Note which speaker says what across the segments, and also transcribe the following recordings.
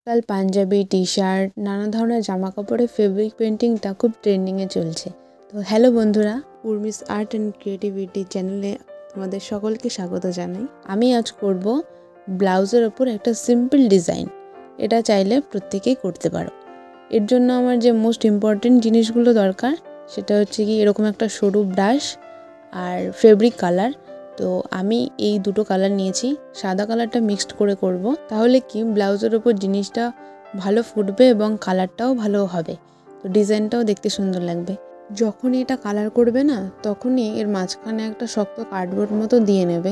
Speaker 1: আজকাল পাঞ্জাবি, টি-শার্ট, নানা ধরনের জামাকাপড়ে ফেব্রিক পেইন্টিংটা খুব ট্রেন্ডিংয়ে চলছে। তো হ্যালো বন্ধুরা, উর্মিস আর্ট অ্যান্ড ক্রিয়েটিভিটি চ্যানেলে তোমাদের সকলকে স্বাগত জানাই। আমি আজ করব ব্লাউজের ওপর একটা সিম্পল ডিজাইন। এটা চাইলে প্রত্যেকেই করতে পারো। এর জন্য আমার যে মোস্ট ইম্পর্টেন্ট জিনিসগুলো দরকার সেটা হচ্ছে কি এরকম একটা সরু ব্রাশ আর ফেব্রিক কালার। তো আমি এই দুটো কালার নিয়েছি, সাদা কালারটা মিক্সড করে করব, তাহলে কি ব্লাউজের ওপর জিনিসটা ভালো ফুটবে এবং কালারটাও ভালো হবে, তো ডিজাইনটাও দেখতে সুন্দর লাগবে। যখনই এটা কালার করবে না, তখনই এর মাঝখানে একটা শক্ত কার্ডবোর্ড মতো দিয়ে নেবে,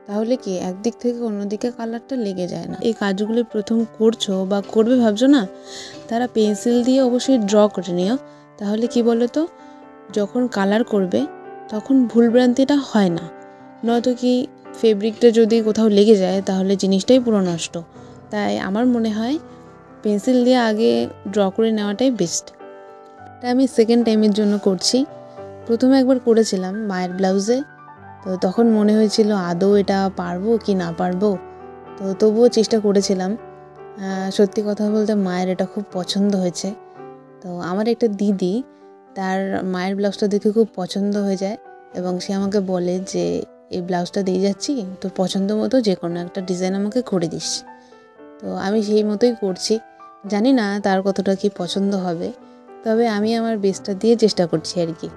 Speaker 1: তাহলে কি একদিক থেকে অন্যদিকে কালারটা লেগে যায় না। এই কাজগুলি প্রথম করছো বা করবে ভাবছো না, তারা পেন্সিল দিয়ে অবশ্যই ড্র করে নিও, তাহলে কি বলো তো, যখন কালার করবে তখন ভুলভ্রান্তিটা হয় না। নয়তো কি ফেব্রিকটা যদি কোথাও লেগে যায় তাহলে জিনিসটাই পুরো নষ্ট। তাই আমার মনে হয় পেন্সিল দিয়ে আগে ড্র করে নেওয়াটাই বেস্ট। এটা আমি সেকেন্ড টাইমের জন্য করছি। প্রথমে একবার করেছিলাম মায়ের ব্লাউজে, তো তখন মনে হয়েছিল আদৌ এটা পারবো কি না পারবো, তো তবুও চেষ্টা করেছিলাম। সত্যি কথা বলতে মায়ের এটা খুব পছন্দ হয়েছে। তো আমার একটা দিদি, তার মায়ের ব্লাউজটা দেখে খুব পছন্দ হয়ে যায় এবং সে আমাকে বলে যে এই ব্লাউজটা দিয়ে যাচ্ছি, তো পছন্দ মতো যে কোনো একটা ডিজাইন আমাকে করে দিস। তো আমি সেই মতোই করছি। জানি না তার কতটা কি পছন্দ হবে, তবে আমি আমার বেস্টটা দিয়ে চেষ্টা করছি আর কি।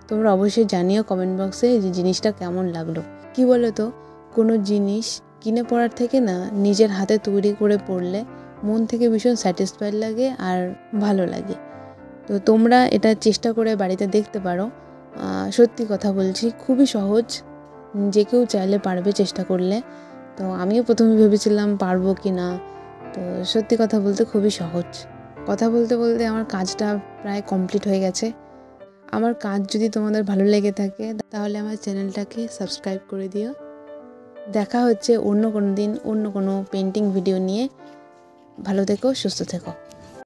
Speaker 1: তোমরা অবশ্যই জানিও কমেন্ট বক্সে যে জিনিসটা কেমন লাগলো। কি বলো তো, কোনো জিনিস কিনে পড়ার থেকে না নিজের হাতে তৈরি করে পড়লে মন থেকে ভীষণ স্যাটিসফাইড লাগে আর ভালো লাগে। তো তোমরা এটা চেষ্টা করে বাড়িতে দেখতে পারো। সত্যি কথা বলছি, খুবই সহজ, যে কেউ চাইলে পারবে চেষ্টা করলে। তো আমিও প্রথমে ভেবেছিলাম পারবো কি না, তো সত্যি কথা বলতে খুবই সহজ। কথা বলতে বলতে আমার কাজটা প্রায় কমপ্লিট হয়ে গেছে। আমার কাজ যদি তোমাদের ভালো লেগে থাকে তাহলে আমার চ্যানেলটাকে সাবস্ক্রাইব করে দিও। দেখা হচ্ছে অন্য কোনো দিন অন্য কোনো পেন্টিং ভিডিও নিয়ে। ভালো থেকো, সুস্থ থেকো।